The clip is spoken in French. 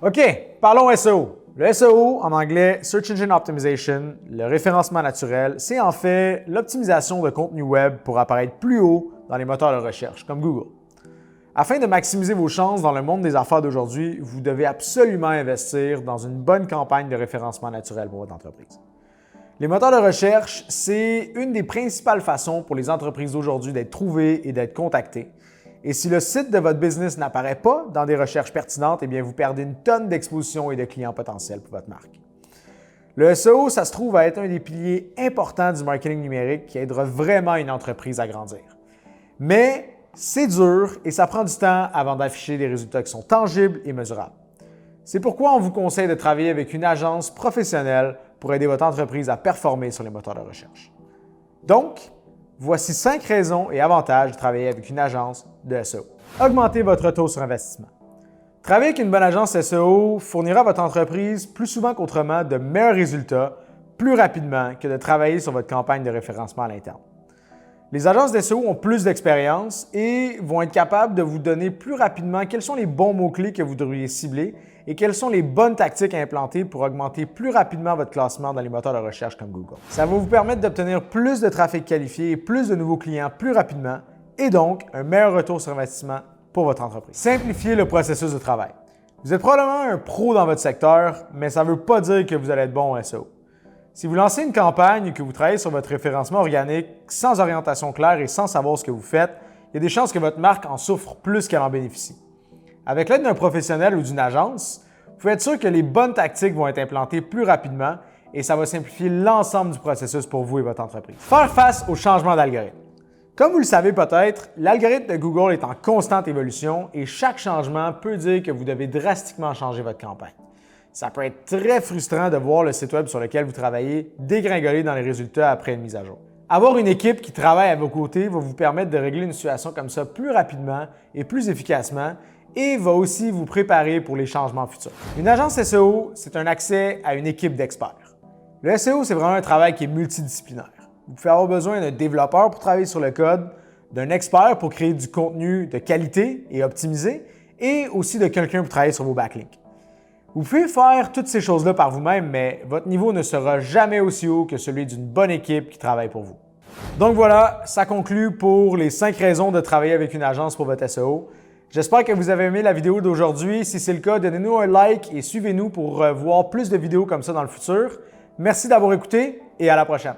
OK, parlons SEO. Le SEO, en anglais, Search Engine Optimization, le référencement naturel, c'est en fait l'optimisation de contenu web pour apparaître plus haut dans les moteurs de recherche, comme Google. Afin de maximiser vos chances dans le monde des affaires d'aujourd'hui, vous devez absolument investir dans une bonne campagne de référencement naturel pour votre entreprise. Les moteurs de recherche, c'est une des principales façons pour les entreprises d'aujourd'hui d'être trouvées et d'être contactées. Et si le site de votre business n'apparaît pas dans des recherches pertinentes, eh bien vous perdez une tonne d'exposition et de clients potentiels pour votre marque. Le SEO, ça se trouve à être un des piliers importants du marketing numérique qui aidera vraiment une entreprise à grandir. Mais c'est dur et ça prend du temps avant d'afficher des résultats qui sont tangibles et mesurables. C'est pourquoi on vous conseille de travailler avec une agence professionnelle pour aider votre entreprise à performer sur les moteurs de recherche. Donc, voici 5 raisons et avantages de travailler avec une agence de SEO. Augmentez votre retour sur investissement. Travailler avec une bonne agence SEO fournira à votre entreprise plus souvent qu'autrement de meilleurs résultats plus rapidement que de travailler sur votre campagne de référencement à l'interne. Les agences SEO ont plus d'expérience et vont être capables de vous donner plus rapidement quels sont les bons mots-clés que vous devriez cibler et quelles sont les bonnes tactiques à implanter pour augmenter plus rapidement votre classement dans les moteurs de recherche comme Google. Ça va vous permettre d'obtenir plus de trafic qualifié et plus de nouveaux clients plus rapidement et donc un meilleur retour sur investissement pour votre entreprise. Simplifiez le processus de travail. Vous êtes probablement un pro dans votre secteur, mais ça ne veut pas dire que vous allez être bon en SEO. Si vous lancez une campagne et que vous travaillez sur votre référencement organique sans orientation claire et sans savoir ce que vous faites, il y a des chances que votre marque en souffre plus qu'elle en bénéficie. Avec l'aide d'un professionnel ou d'une agence, vous pouvez être sûr que les bonnes tactiques vont être implantées plus rapidement et ça va simplifier l'ensemble du processus pour vous et votre entreprise. Faire face au changement d'algorithme. Comme vous le savez peut-être, l'algorithme de Google est en constante évolution et chaque changement peut dire que vous devez drastiquement changer votre campagne. Ça peut être très frustrant de voir le site web sur lequel vous travaillez dégringoler dans les résultats après une mise à jour. Avoir une équipe qui travaille à vos côtés va vous permettre de régler une situation comme ça plus rapidement et plus efficacement et va aussi vous préparer pour les changements futurs. Une agence SEO, c'est un accès à une équipe d'experts. Le SEO, c'est vraiment un travail qui est multidisciplinaire. Vous pouvez avoir besoin d'un développeur pour travailler sur le code, d'un expert pour créer du contenu de qualité et optimisé et aussi de quelqu'un pour travailler sur vos backlinks. Vous pouvez faire toutes ces choses-là par vous-même, mais votre niveau ne sera jamais aussi haut que celui d'une bonne équipe qui travaille pour vous. Donc voilà, ça conclut pour les 5 raisons de travailler avec une agence pour votre SEO. J'espère que vous avez aimé la vidéo d'aujourd'hui. Si c'est le cas, donnez-nous un like et suivez-nous pour voir plus de vidéos comme ça dans le futur. Merci d'avoir écouté et à la prochaine.